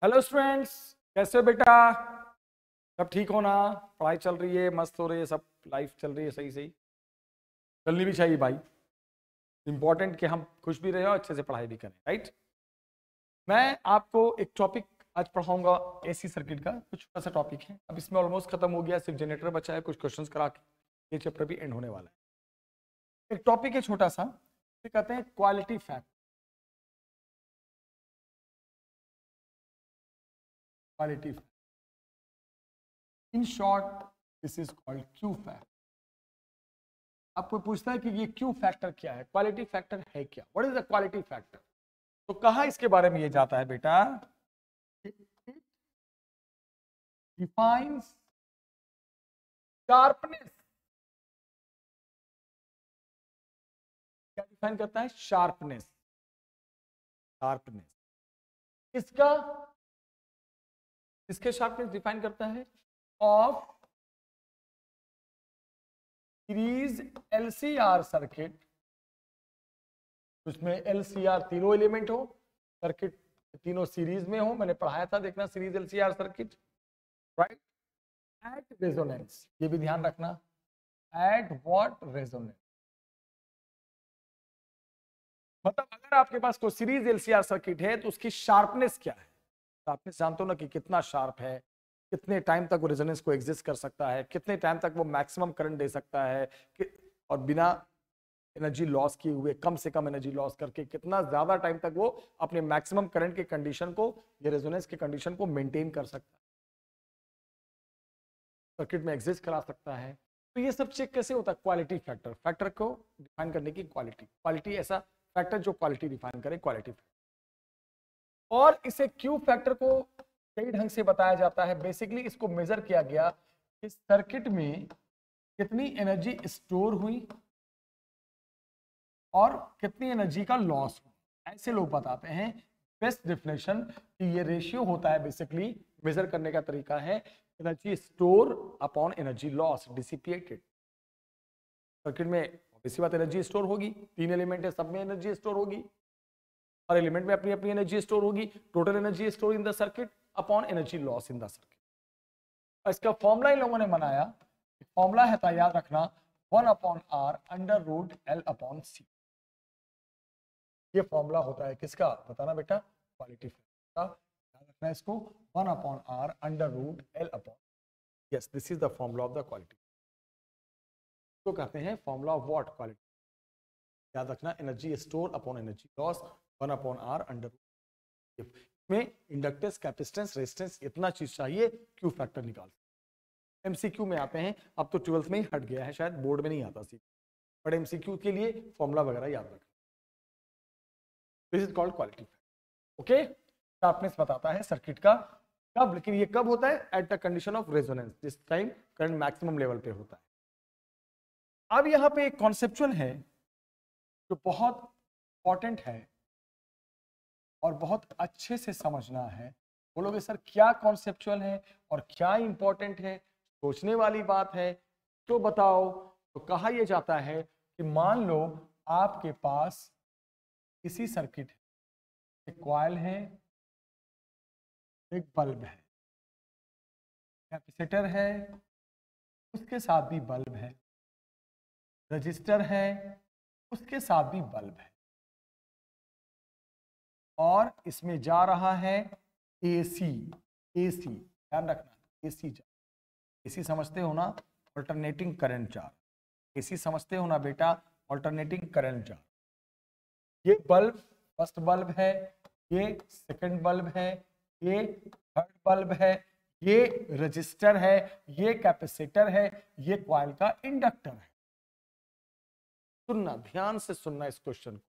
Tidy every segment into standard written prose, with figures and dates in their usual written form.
Hello students, कैसे हो बेटा? सब ठीक हो ना? पढ़ाई चल रही है, मस्त हो रही है, सब लाइफ चल रही है सही सही? चलनी भी चाहिए भाई। इंपॉर्टेंट कि हम खुश भी रहे और अच्छे से पढ़ाई भी करें, राइट? मैं आपको एक टॉपिक आज पढ़ाऊंगा, एसी सर्किट का कुछ छोटा सा टॉपिक है। अब इसमें ऑलमोस्ट खत्म हो गया, सिर्फ जनरेटर बचा है। कुछ क्वेश्चंस करा के ये चैप्टर भी एंड होने वाला है। एक टॉपिक है छोटा सा, इसे कहते हैं quality factor. Quality in short this is called Q factor. आपको पूछता है कि ये क्यू फैक्टर क्या है, क्वालिटी फैक्टर है क्या, what is the quality factor? तो कहा इसके बारे में ये जाता है बेटा, डिफाइंस शार्पनेस। क्या डिफाइन करता है? शार्पनेस। शार्पनेस इसका, इसके शार्पनेस डिफाइन करता है ऑफ सीरीज एलसीआर सर्किट। उसमें एलसीआर तीनों एलिमेंट हो, सर्किट तीनों सीरीज में हो। मैंने पढ़ाया था, देखना, series LCR circuit, right? At resonance, ये भी ध्यान रखना, एट व्हाट रेजोनेंस। मतलब अगर आपके पास कोई सीरीज एलसीआर सर्किट है तो उसकी शार्पनेस क्या है? शार्पनेस जानते हो ना कि कितना शार्प है, कितने टाइम तक वो रेजोनेंस को एग्जिस्ट कर सकता है, कितने टाइम तक वो मैक्सिमम करंट दे सकता है और बिना एनर्जी लॉस किए हुए, कम से कम एनर्जी लॉस करके कितना ज्यादा टाइम तक वो अपने मैक्सिमम करंट के कंडीशन को, ये रेजोनेंस के कंडीशन को मेंटेन कर सकता है, सर्किट में एग्जिस्ट करा सकता है। तो ये सब चेक कैसे होता है? क्वालिटी फैक्टर, फैक्टर को डिफाइन करने की क्वालिटी। क्वालिटी ऐसा फैक्टर जो क्वालिटी डिफाइन करे, क्वालिटी फैक्टर। और इसे क्यू फैक्टर को कई ढंग से बताया जाता है। बेसिकली इसको मेजर किया गया कि सर्किट में कितनी एनर्जी स्टोर हुई और कितनी एनर्जी का लॉस हुआ, ऐसे लोग बताते हैं। बेस्ट डेफिनेशन कि ये रेशियो होता है, बेसिकली मेजर करने का तरीका है energy store upon energy loss dissipated. Circuit में इसी बात एनर्जी स्टोर होगी, तीन एलिमेंट है, सब में एनर्जी स्टोर होगी, हर एलिमेंट में अपनी अपनी एनर्जी स्टोर होगी। Total energy store in the circuit upon energy loss in the circuit. इसका फॉर्मूला इन लोगों ने बनाया, फॉर्मूला है था, याद रखना, 1/r under root L upon C। ये फॉर्मूला होता है किसका? बताना बेटा, क्वालिटी फैक्टर का। याद रखना इसको, 1/r under root L upon, yes, this is the formula of the quality. तो कहते हैं फॉर्मूला ऑफ व्हाट? क्वालिटी। याद रखना, energy store upon energy loss, 1/r under root. में इंडक्टेंस, कैपेसिटेंस, रेजिस्टेंस, इतना चीज चाहिए क्यू फैक्टर निकाल। एमसीक्यू में आते हैं, अब तो 12th में ही हट गया है, शायद बोर्ड में नहीं आता सी, बट एमसीक्यू के लिए फॉर्मूला वगैरह याद रखना। This is called quality factor. Okay, sharpness बताता है सर्किट का कब, लेकिन ये कब होता है? At the condition of resonance, जिस टाइम करंट मैक्सिमम लेवल पे होता है। अब यहां पे एक कॉन्सेप्चुअल है जो बहुत इंपॉर्टेंट है और बहुत अच्छे से समझना है। बोलोगे सर क्या कॉन्सेप्चुअल है और क्या इंपॉर्टेंट है, सोचने वाली बात है, तो बताओ। तो कहा यह जाता है कि मान लो आपके पास किसी सर्किट है, एक कॉइल है, एक बल्ब है, कैपेसिटर है, उसके साथ भी बल्ब है, रजिस्टर है, उसके साथ भी बल्ब है, और इसमें जा रहा है एसी। एसी ध्यान रखना, एसी जा, एसी समझते हो ना, अल्टरनेटिंग करंट चार्ज। एसी समझते हो ना बेटा, अल्टरनेटिंग करंट चार्ज। ये बल्ब फर्स्ट बल्ब है, ये सेकंड बल्ब है, ये थर्ड बल्ब है, ये रजिस्टर है, ये कैपेसिटर है, ये कॉइल का इंडक्टर है। सुनना, ध्यान से सुनना इस क्वेश्चन को।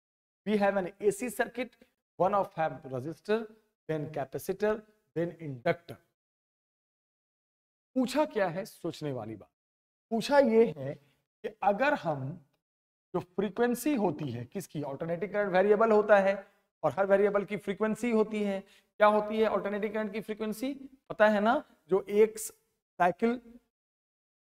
We have an AC circuit, one of have resistor, then capacitor, then inductor. पूछा क्या है? सोचने वाली बात। पूछा ये है कि अगर हम, जो फ्रीक्वेंसी होती है किसकी, अल्टरनेटिंग करंट वेरिएबल होता है और हर वेरिएबल की फ्रीक्वेंसी होती है। क्या होती है अल्टरनेटिंग करंट की फ्रीक्वेंसी? पता है ना, जो एक साइकिल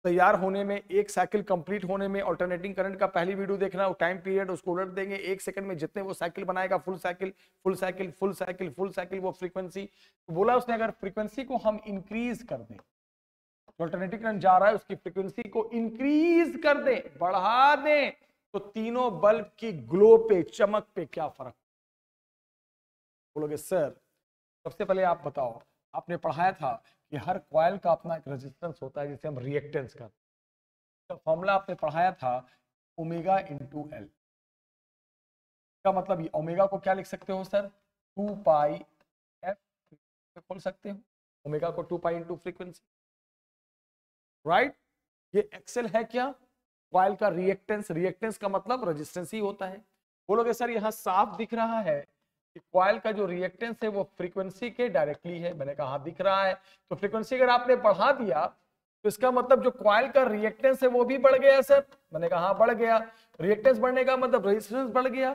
तैयार होने में, एक साइकिल कंप्लीट होने में, अल्टरनेटिंग करंट का पहली वीडियो देखना, टाइम पीरियड उसको उलट देंगे, 1 सेकंड में जितने वो साइकिल बनाएगा, full cycle full cycle full cycle full cycle, वो फ्रीक्वेंसी। तो बोला उसने अगर फ्रीक्वेंसी को हम इंक्रीज कर दें, तो अल्टरनेटिंग करंट जा रहा है उसकी फ्रीक्वेंसी को इंक्रीज कर दें, बढ़ा दें, तो तीनों बल्ब की ग्लो पे, चमक पे क्या फर्क? बोलोगे सर सबसे पहले आप बताओ, आपने पढ़ाया था कि हर कॉइल का अपना एक रेजिस्टेंस होता है जिसे हम रिएक्टेंस का फॉर्मूला आपने पढ़ाया था ओमेगा इंटू एल का मतलब, ओमेगा को क्या लिख सकते हो सर? 2 पाई एफ खोल सकते हो, ओमेगा को 2 पाई इंटू फ्रीक्वेंसी, राइट। ये एक्सेल है क्या? कॉइल का रिएक्टेंस, रिएक्टेंस का मतलब रेजिस्टेंस ही होता है। बोलोगे सर यहां साफ दिख रहा है कि कॉइल का जो रिएक्टेंस है वो फ्रीक्वेंसी के डायरेक्टली है। मैंने कहा दिख रहा है, तो फ्रीक्वेंसी अगर आपने बढ़ा दिया तो इसका मतलब जो कॉइल का रिएक्टेंस है वो भी बढ़ गया सर। मैंने कहा हाँ बढ़ गया, रिएक्टेंस बढ़ने का मतलब रेजिस्टेंस बढ़ गया,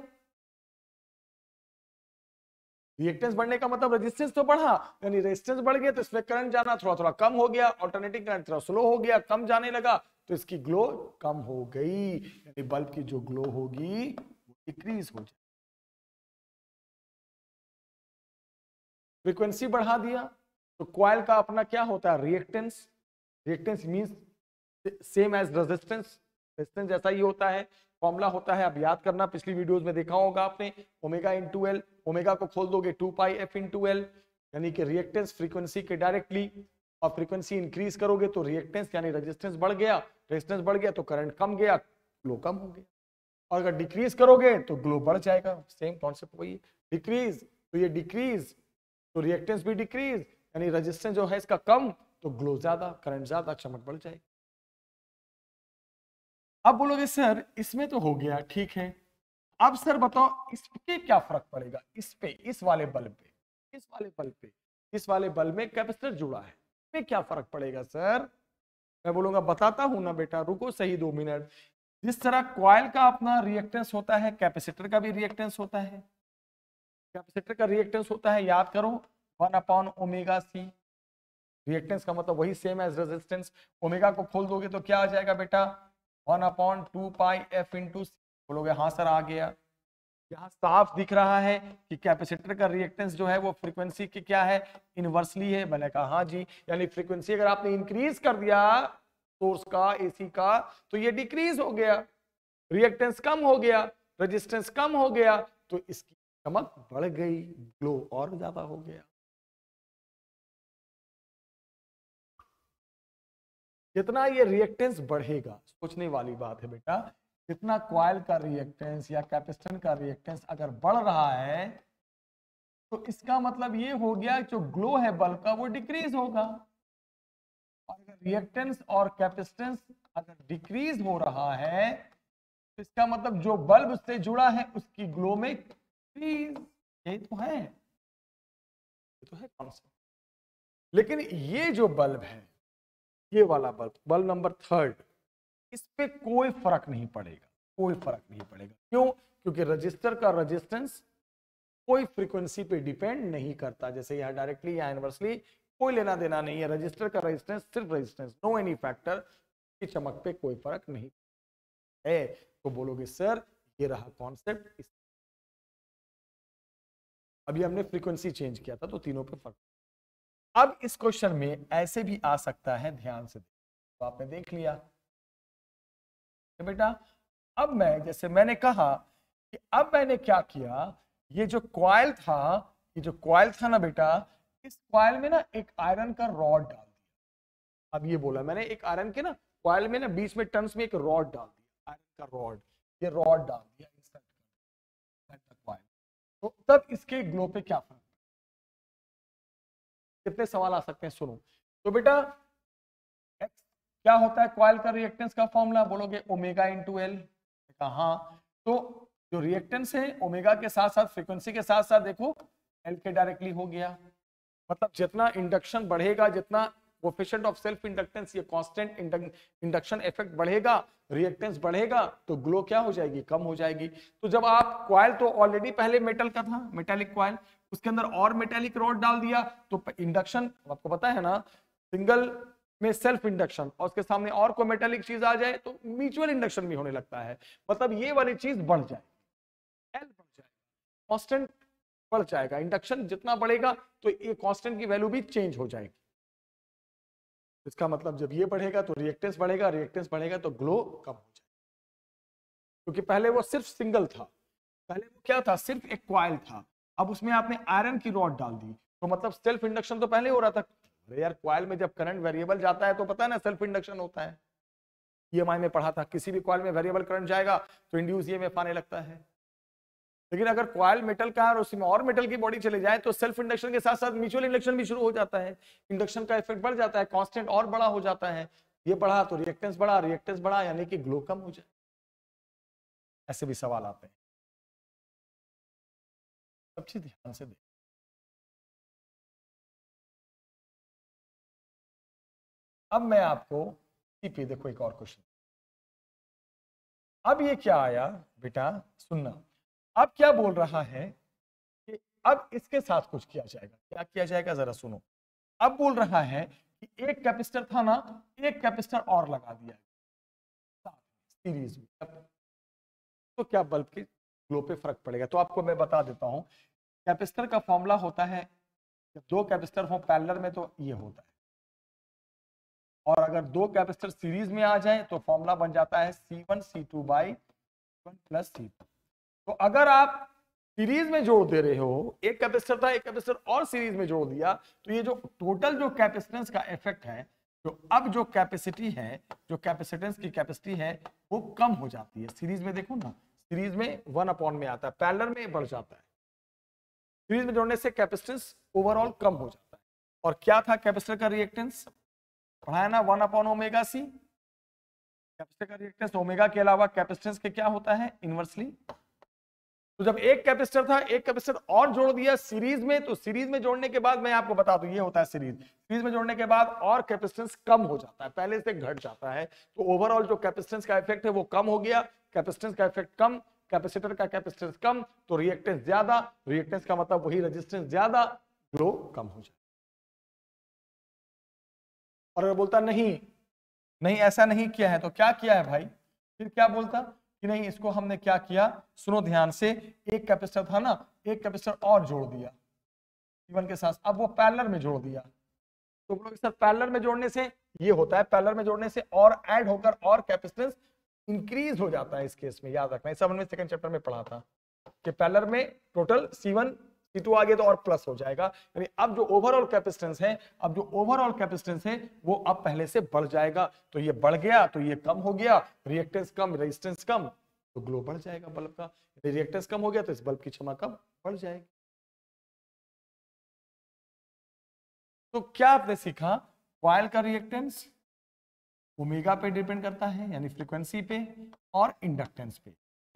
रिएक्टेंस बढ़ने का मतलब रेजिस्टेंस तो बढ़ा, यानी रेजिस्टेंस बढ़ गया तो इसमें करंट जाना थोड़ा थोड़ा कम हो गया, अल्टरनेटिंग करंट थोड़ा स्लो हो गया, कम जाने लगा, तो इसकी ग्लो कम हो गई, यानी बल्ब की जो ग्लो होगी वो डिक्रीज हो जाएगी। फ्रीक्वेंसी बढ़ा दिया तो कॉइल का अपना क्या होता है? Reactance. Reactance means same as resistance, resistance जैसा ही होता है, फॉर्मूला होता है, अब याद करना, पिछली वीडियोस में देखा होगा आपने, ओमेगा इंटू एल, ओमेगा को खोल दोगे 2 पाई एफ इंटू एल, यानी कि रिएक्टेंस फ्रीक्वेंसी के डायरेक्टली, और फ्रीक्वेंसी इंक्रीज करोगे तो रिएक्टेंस यानी रेजिस्टेंस बढ़ गया, रेजिस्टेंस बढ़ गया तो करंट कम गया, ग्लो कम हो गया, और अगर डिक्रीज करोगे तो ग्लो बढ़ जाएगा, सेम कॉन्सेप्ट वही है। डिक्रीज तो ये डिक्रीज, तो रिएक्टेंस भी डिक्रीज, यानी रेजिस्टेंस जो है इसका कम, तो ग्लो ज्यादा, करंट ज्यादा, चमक बढ़ जाएगी। अब बोलोगे सर इसमें तो हो गया ठीक है, अब सर बताओ इस पे क्या फर्क पड़ेगा? इस पे, इस वाले बल्ब पे, इस वाले बल्ब पे, इस वाले बल्ब में कैपेसिटर जुड़ा है, पे क्या फर्क पड़ेगा सर? मैं बोलूंगा बताता हूं ना बेटा, रुको सही 2 मिनट। जिस तरह कॉइल का अपना रिएक्टेंस होता है, कैपेसिटर का भी रिएक्टेंस होता है। कैपेसिटर का रिएक्टेंस होता है, याद करो, 1/ω(c). रिएक्टेंस का मतलब वही सेम एज रेजिस्टेंस। ओमेगा को खोल दोगे तो क्या आ जाएगा बेटा? 1/2 पाई एफ इंटू सी। बोलोगे हाँ सर आ गया। यहाँ साफ दिख रहा है कि कैपेसिटर का रिएक्टेंस जो है वो फ्रीक्वेंसी की क्या है? इनवर्सली है। मैंने कहा हाँ जी, यानी फ्रीक्वेंसी अगर आपने इंक्रीज कर दिया सोर्स का, एसी का, तो ये डिक्रीज हो गया, रिएक्टेंस कम हो गया, रेजिस्टेंस कम हो गया, तो इसकी चमक बढ़ गई, ग्लो और ज्यादा हो गया। जितना ये रिएक्टेंस बढ़ेगा, सोचने वाली बात है बेटा, जितना कॉइल का रिएक्टेंस या कैपेसिटर का रिएक्टेंस अगर बढ़ रहा है तो इसका मतलब ये हो गया जो ग्लो है बल्ब का वो डिक्रीज होगा। और अगर रिएक्टेंस और कैपेसिटेंस अगर डिक्रीज हो रहा है तो इसका मतलब जो बल्ब से जुड़ा है उसकी ग्लो में डिक्रीज। यही तो है, ये तो है कॉन्सेप्ट। लेकिन ये जो बल्ब है, ये वाला बल्ब, बल्ब नंबर 3, इस पे कोई फर्क नहीं पड़ेगा, कोई फर्क नहीं पड़ेगा। क्यों? क्योंकि रजिस्टर का रेजिस्टेंस कोई फ्रीक्वेंसी पे डिपेंड नहीं करता, जैसे यहाँ डायरेक्टली या इनवर्सली कोई लेना देना नहीं है। रजिस्टर का रेजिस्टेंस सिर्फ रेजिस्टेंस, नो एनी फैक्टर, की चमक पे कोई फर्क नहीं है। तो बोलोगे सर ये रहा कॉन्सेप्ट, अभी हमने फ्रीक्वेंसी चेंज किया था तो तीनों पे फर्क। अब इस क्वेश्चन में ऐसे भी आ सकता है, ध्यान से तो आपने देख लिया तो बेटा, अब मैं जैसे मैंने कहा कि अब मैंने क्या किया, ये जो कॉइल था, ये जो कॉइल था ना बेटा, इस कॉइल में ना एक आयरन का रॉड डाल दिया। अब ये बोला मैंने, एक आयरन के ना कॉइल में ना बीच में टर्न्स में एक रॉड डाल दिया, आयरन का रॉड, ये रॉड डाल दिया कॉइल, तो तब इसके ग्लो पे क्या फर्क? कितने सवाल आ सकते हैं, सुनो। तो बेटा क्या होता है कॉइल का रिएक्टेंस का फॉर्मूला? बोलोगे ओमेगा इंटू एल। हाँ, तो जो रिएक्टेंस है ओमेगा के साथ साथ फ्रीक्वेंसी के साथ साथ देखो एल के डायरेक्टली हो गया। मतलब जितना इंडक्शन बढ़ेगा, जितना कोएफिशिएंट ऑफ सेल्फ इंडक्टेंस, ये कांस्टेंट इंडक्शन इफेक्ट बढ़ेगा, रिएक्टेंस बढ़ेगा, तो ग्लो क्या हो जाएगी? कम हो जाएगी। तो जब आप कॉइल तो ऑलरेडी पहले मेटल का था, मेटालिक कॉइल, उसके अंदर और मेटालिक रॉड डाल दिया तो इंडक्शन, आपको पता है ना, सिंगल में सेल्फ इंडक्शन और उसके सामने और कोई मेटेलिक चीज आ जाए तो म्यूचुअल इंडक्शन भी होने लगता है। मतलब ये वाली चीज बढ़ जाए, एल बढ़ जाएगा, कांस्टेंट बढ़ जाएगा, इंडक्शन जितना बढ़ेगा तो ये कांस्टेंट की वैल्यू भी चेंज हो जाएगी। इसका मतलब जब ये बढ़ेगा तो रिएक्टेंस बढ़ेगा, रिएक्टेंस बढ़ेगा तो ग्लो कम हो जाएगा। क्योंकि पहले वो सिर्फ सिंगल था, पहले वो क्या था, सिर्फ एक कॉइल था, अब उसमें आपने आयरन की रॉड डाल दी तो मतलब सेल्फ इंडक्शन तो पहले हो रहा था। अरे यार कॉइल में जब करंट वेरिएबल जाता है तो पता है ना सेल्फ इंडक्शन होता है। ईएमआई में पढ़ा था, किसी भी कॉइल में वेरिएबल करंट जाएगा तो इंड्यूस ईएमएफ आने लगता है। लेकिन अगर कॉइल मेटल का है और उसमें और मेटल की बॉडी चले जाए तो सेल्फ इंडक्शन के साथ साथ म्यूचुअल इंडक्शन भी शुरू हो जाता है, इंडक्शन का इफेक्ट बढ़ जाता है, कांस्टेंट और बड़ा हो जाता है। ये बढ़ा तो रिएक्टेंस बढ़ा, रिएक्टेंस बढ़ा यानी कि ग्लो कम हो जाए। ऐसे भी सवाल आते हैं, सब चीज ध्यान से देख। अब मैं आपको पे देखो एक और क्वेश्चन। अब ये क्या आया बेटा, सुनना, अब क्या बोल रहा है कि अब इसके साथ कुछ किया जाएगा। क्या किया जाएगा जरा सुनो। अब बोल रहा है कि एक कैपेसिटर था ना, एक कैपेसिटर और लगा दिया सीरीज में, तो क्या बल्ब के ग्लो पे फर्क पड़ेगा। तो आपको मैं बता देता हूं, कैपेसिटर का फॉर्मूला होता है, जब दो कैपेसिटर हो पैरेलल में तो ये होता है, और अगर दो कैपेसिटर सीरीज में आ जाए तो फॉर्मूला बन जाता है C1 C2 by 1 plus C2। तो अगर आप सीरीज में जोड़ दे रहे हो, एक कैपेसिटर था, एक कैपेसिटर और सीरीज में जोड़ दिया, तो ये जो टोटल जो कैपेसिटेंस का इफेक्ट है, तो अब जो कैपेसिटी है, जो कैपेसिटेंस की कैपेसिटी है वो कम हो जाती है। सीरीज में देखो ना, सीरीज में 1 अपॉन में आता है, पैरेलल में बढ़ जाता है। सीरीज में जोड़ने से कैपेसिटेंस ओवरऑल कम हो जाता है। और क्या था कैपेसिटर का रिएक्टेंस, पढ़ाया ना, 1 अपॉन ओमेगा सी। कैपेसिटर का रिएक्टेंस ओमेगा के अलावा कैपेसिटेंस के क्या होता है, इनवर्सली। तो जब एक कैपेसिटर था, एक कैपेसिटर और जोड़ दिया सीरीज में, तो सीरीज में जोड़ने के बाद मैं आपको बता दूं ये होता है सीरीज में जोड़ने के बाद और कैपेसिटेंस कम हो जाता है, पहले से घट जाता है। तो ओवरऑल जो कैपेसिटेंस का इफेक्ट है वो कम हो गया, कैपेसिटेंस का इफेक्ट कम, कैपेसिटर का कैपेसिटेंस कम, तो रिएक्टेंस ज्यादा, रिएक्टेंस का मतलब वही रेजिस्टेंस ज्यादा, ग्लो कम हो जाए। और अगर बोलता नहीं नहीं ऐसा नहीं किया है तो क्या किया है भाई, फिर क्या बोलता कि नहीं इसको हमने क्या किया, सुनो ध्यान से, एक कैपेसिटर था ना, एक कैपेसिटर और जोड़ दिया C1 के साथ, अब वो पैरेलल में जोड़ दिया। तो बोलोगे सर पैरेलल में जोड़ने से ये होता है, पैरेलल में जोड़ने से और ऐड होकर और कैपेसिटेंस इंक्रीज हो जाता है। इस केस में याद रखना, इस हमने सेकंड चैप्टर में पढ़ा था कि पैरेलल में टोटल C1 C2 आ गया तो और प्लस हो जाएगा, यानी अब जो ओवरऑल कैपेसिटेंस है, अब जो ओवरऑल कैपेसिटेंस है वो अब पहले से बढ़ जाएगा। तो ये बढ़ गया तो ये कम हो गया, रिएक्टेंस कम, रेजिस्टेंस कम, तो ग्लो बढ़ जाएगा बल्ब का। रिएक्टेंस कम हो गया तो इस बल्ब की क्षमा कम बढ़ जाएगी। तो क्या आपने सीखा, कॉइल का रिएक्टेंस ओमेगा पे डिपेंड करता है यानी फ्रीक्वेंसी पे और इंडक्टेंस पे।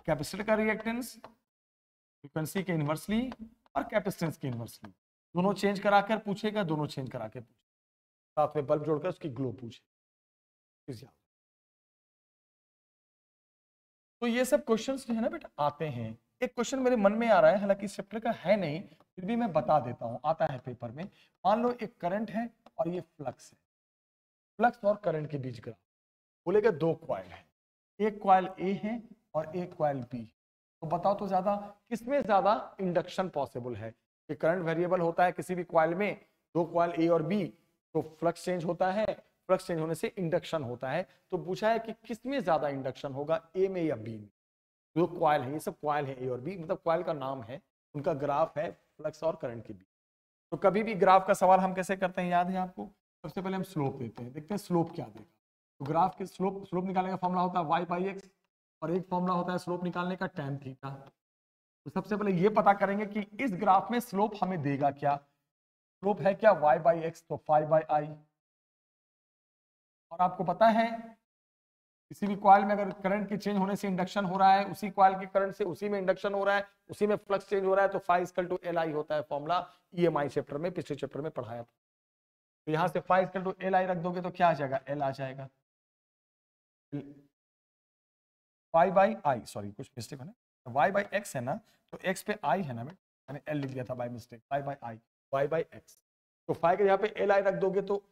कैपेसिटर का रिएक्टेंस फ्रीक्वेंसी के इनवर्सली और कैपेसिटेंस के इनवर्सली, दोनों चेंज कराकर पूछेगा, दोनों चेंज करा के पूछेगा, साथ में बल्ब जोड़कर उसकी ग्लो पूछे। तो ये सब क्वेश्चंस जो है ना बेटा आते हैं। एक क्वेश्चन मेरे मन में आ रहा है, हालांकि इस चैप्टर का है नहीं, फिर भी मैं बता देता हूं, आता है पेपर में। मान लो एक करंट है और ये फ्लक्स है, फ्लक्स और करंट के बीच ग्राफ, बोलेगा दो कॉइल है, एक कॉइल ए है और एक कॉइल बी, तो बताओ तो ज्यादा किसमें ज्यादा इंडक्शन पॉसिबल है। कि करंट वेरिएबल होता है किसी भी कॉइल में, दो कॉइल ए और बी, तो फ्लक्स चेंज होता है, फ्लक्स चेंज होने से इंडक्शन होता है। तो पूछा है कि किसमें ज्यादा इंडक्शन होगा, ए में या बी में। जो कॉइल है, ये सब कॉइल है ए और बी, मतलब कॉइल का नाम है, उनका ग्राफ है फ्लक्स और करंट के बीच। तो कभी भी ग्राफ का सवाल हम कैसे करते हैं, याद है आपको, सबसे पहले हम स्लोप देते हैं, देखते हैं स्लोप क्या देगा। तो ग्राफ के स्लोप निकालने का फॉर्मूला होता है y बाई एक्स, और एक फॉर्मूला होता है स्लोप निकालने का tan थीटा। तो सबसे पहले ये पता करेंगे कि इस ग्राफ में स्लोप हमें देगा क्या, स्लोप है क्या y बाई एक्स, तो 5 बाई आई। और आपको पता है किसी भी कॉइल में अगर करंट के चेंज होने से इंडक्शन हो रहा है, उसी कॉइल के करंट से उसी में इंडक्शन हो रहा है, उसी में फ्लक्स चेंज हो रहा है, तो phi equal to L I होता है फॉर्मूला, ईएमआई चैप्टर में, पिछले चैप्टर में पढ़ाया। तो यहां से phi equal to L I रख दोगे तो क्या आ जाएगा, एल आ जाएगा, y बाई आई, सॉरी कुछ मिस्टेक है ना, y बाई एक्स है ना, तो x पे i है ना, मैंने l लिख दिया था by mistake, y by I, y by x. तो phi के यहाँ पे एल आई रख दोगे तो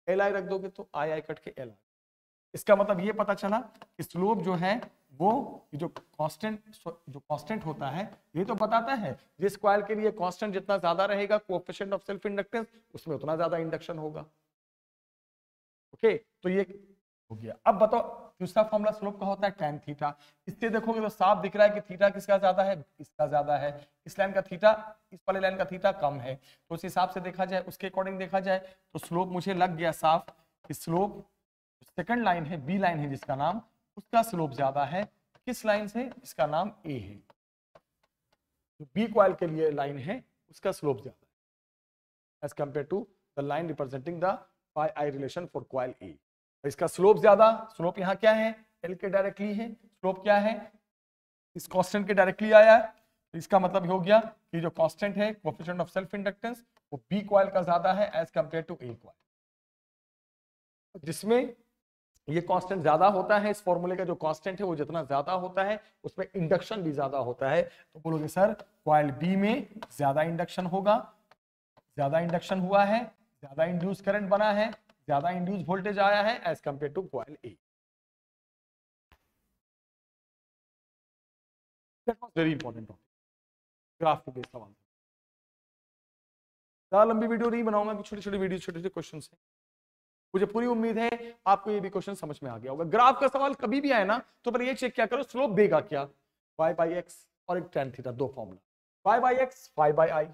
एल आई रख दोगे तो आई आई कट के एल आई। इसका मतलब ये पता चला कि स्लोप जो है वो जो कांस्टेंट होता है ये तो बताता है जिस कॉइल के लिए कांस्टेंट जितना ज्यादा रहेगा कोएफिशिएंट ऑफ सेल्फ इंडक्टेंस उसमें उतना ज्यादा इंडक्शन होगा। ओके तो ये हो गया। अब बताओ दूसरा फॉर्मूला स्लोप का होता है tan थीटा। इससे देखोगे तो साफ दिख रहा है कि थीटा किसका ज्यादा है, इसका ज्यादा है। इस लाइन का थीटा इस वाले लाइन का थीटा कम है, तो उस हिसाब से देखा जाए उसके अकॉर्डिंग देखा जाए तो स्लोप मुझे लग गया साफ कि स्लोप सेकंड लाइन है बी लाइन है जिसका नाम, उसका स्लोप ज्यादा है किस लाइन से, इसका नाम ए है। जो बी कॉइल के लिए लाइन है उसका स्लोप ज्यादा है as compare to the line representing the phi I relation for coil A. इसका स्लोप ज्यादा, स्लोप यहाँ क्या है एल के डायरेक्टली है, स्लोप क्या है इस कांस्टेंट के डायरेक्टली आया है। तो इसका मतलब हो गया कि जो कांस्टेंट है कोएफिशिएंट ऑफ सेल्फ इंडक्टेंस वो बी कॉइल का ज्यादा है as compare to A coil. जिसमें ये कांस्टेंट ज्यादा होता है, इस फॉर्मूले का जो कांस्टेंट है वो जितना ज्यादा होता है उसमें इंडक्शन भी ज्यादा होता है। तो बोलोगे सर कॉइल बी में ज्यादा इंडक्शन होगा, ज्यादा इंडक्शन हुआ है, ज्यादा इंड्यूस करंट बना है, ज्यादा इंड्यूस वोल्टेज आया है as compare to coil A. Very important topic, graph के बेस्ड सवाल। ज्यादा लंबी वीडियो नहीं बनाऊंगा कि छोटी छोटी वीडियो छोटे छोटे क्वेश्चन है। मुझे पूरी उम्मीद है आपको ये भी क्वेश्चन समझ में आ गया होगा। ग्राफ का सवाल कभी भी आए ना तो पर ये चेक क्या करो स्लोप देगा क्या, y बाई एक्स और एक tan थीटा, दो formula y by X phi by I.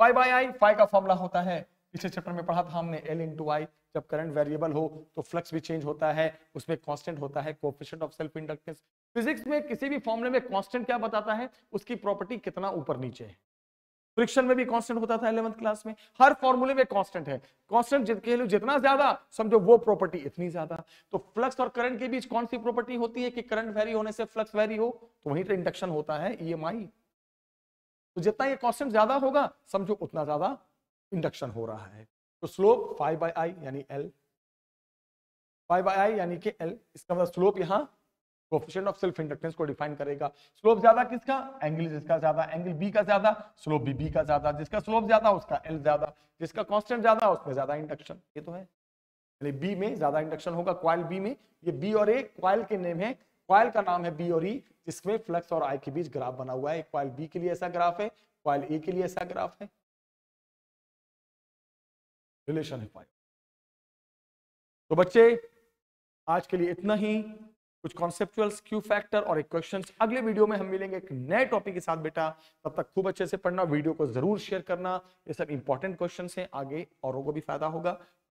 Phi by I phi का फॉर्मूला होता है, पिछले चैप्टर में पढ़ा था हमने L इंटू आई। जब करंट वेरिएबल हो तो फ्लक्स भी चेंज होता है, उसमें कांस्टेंट होता है coefficient of self inductance. Physics में किसी भी फॉर्मूले में कांस्टेंट क्या बताता है, उसकी प्रॉपर्टी कितना ऊपर नीचे है। फ्रिक्शन में भी कांस्टेंट होता था 11th क्लास में, हर फॉर्मूले में कांस्टेंट है। कांस्टेंट जितना ज्यादा समझो वो प्रॉपर्टी इतनी ज्यादा। तो फ्लक्स और करंट के बीच कौन सी प्रॉपर्टी होती है कि करंट वेरी होने से फ्लक्स वेरी हो, तो वहीं तो इंडक्शन होता है ईएमआई। तो जितना ये कांस्टेंट ज्यादा होगा समझो उतना ज्यादा इंडक्शन हो रहा है। तो स्लोप फाई बाई आई यानी एल, फाई बाई आई यानी कि एल। इसका मतलब स्लोप यहाँ कोएफिशिएंट ऑफ सेल्फ इंडक्टेंस को डिफाइन करेगा। स्लोप ज्यादा किसका, एंगल जिसका ज्यादा, एंगल बी का ज्यादा, स्लोप भी बी का ज्यादा। जिसका स्लोप ज्यादा उसका एल ज्यादा, जिसका कांस्टेंट ज्यादा उसमें ज्यादा इंडक्शन। ये तो है, यानी बी में ज्यादा इंडक्शन होगा कॉइल बी में। ये बी और ए कॉइल के नेम है, कॉइल का नाम है बी और ई, जिसमें फ्लक्स और आई के बीच ग्राफ बना हुआ है। कॉइल बी के लिए ऐसा ग्राफ है, कॉइल ए के लिए ऐसा ग्राफ है, रिलेशन है फाइव। तो बच्चे आज के लिए इतना ही, कुछ कॉन्सेप्चुअल्स, क्यू फैक्टर और इक्वेशंस। अगले वीडियो में हम मिलेंगे एक नए टॉपिक के साथ बेटा। तब तक खूब अच्छे से पढ़ना, वीडियो को जरूर शेयर करना। ये सब इंपॉर्टेंट क्वेश्चंस हैं, आगे औरों को भी फायदा होगा।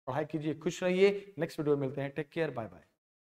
पढ़ाई कीजिए, खुश रहिए। नेक्स्ट वीडियो में मिलते हैं, टेक केयर, बाय बाय।